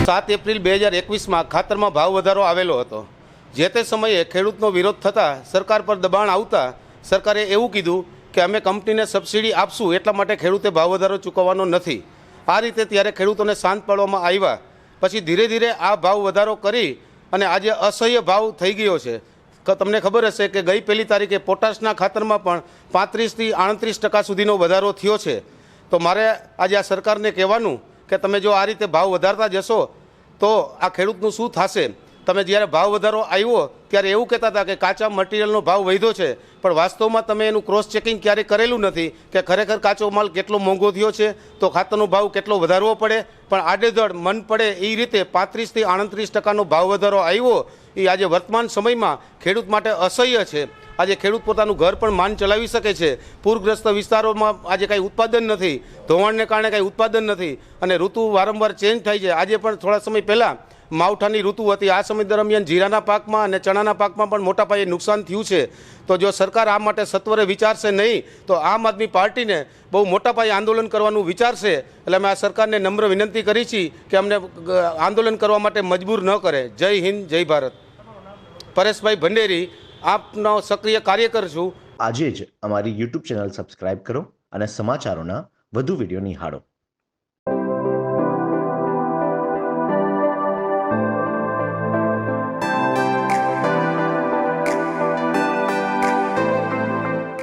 7 April 2021 ખાતરમાં ભાવ વધારો આવેલો હતો। જે તે સમયે ખેડૂતનો વિરોધ થતાં સરકાર પર દબાણ આવતા સરકારે એવું કીધું કે અમે કંપનીને સબસિડી આપશું, એટલા માટે ખેડૂતે ભાવ વધારો ચૂકવવાનો નથી। આ રીતે ત્યારે ખેડૂતોને શાંત પાડવામાં આવ્યા। પછી ધીરે ધીરે આ ભાવ વધારો કરી અને આજે અસહ્ય ભાવ થઈ ગયો છે। તમને ખબર હશે કે ગઈ 1 તારીખે પોટાશના ખાતરમાં પણ 35 થી 38% સુધીનો વધારો થયો છે। તો મારે આજે આ સરકારને કહેવાનું કે તમે જો આ રીતે ભાવ વધારતા જશો તો આ ખેડૂતનું શું થશે। તમે જ્યારે ભાવ વધારો આવ્યો ત્યારે એવું કહેતા હતા કે કાચા મટીરિયલનો ભાવ વધ્યો છે, પણ વાસ્તવમાં તમે એનું ક્રોસ ચેકિંગ ક્યારેય કરેલું નથી કે ખરેખર કાચો માલ કેટલો મોંઘો થયો છે, તો ખાતરનો ભાવ કેટલો વધારવો પડે। પણ આડેધડ મન પડે એ રીતે 35 થી 38%નો ભાવ વધારો આવ્યો। એ આજે વર્તમાન સમયમાં ખેડૂત માટે અસહ્ય છે। આજે ખેડૂત પોતાનું ઘર પણ માંડ ચલાવી શકે છે। પૂરગ્રસ્ત વિસ્તારોમાં આજે કાંઈ ઉત્પાદન નથી, ધોવાણને કારણે કાંઈ ઉત્પાદન નથી અને ઋતુ વારંવાર ચેન્જ થાય છે। આજે પણ થોડા સમય પહેલાં માવઠાની ઋતુ હતી। આ સમય દરમિયાન જીરાના પાકમાં અને ચણાના પાકમાં પણ મોટા પાયે નુકસાન થયું છે। તો જો સરકાર આ માટે સત્વરે વિચારશે નહીં તો આમ આદમી પાર્ટીને બહુ મોટા પાયે આંદોલન કરવાનું વિચારશે। એટલે અમે આ સરકારને નમ્ર વિનંતી કરી છે કે અમને આંદોલન કરવા માટે મજબૂર ન કરે। જય હિન્દ, જય ભારત। પરેશભાઈ ભંડેરી, આપનો સક્રિય કાર્યકર છું। આજે જ અમારી YouTube ચેનલ સબસ્ક્રાઇબ કરો અને સમાચારોના વધુ વિડીયો નિહાળો।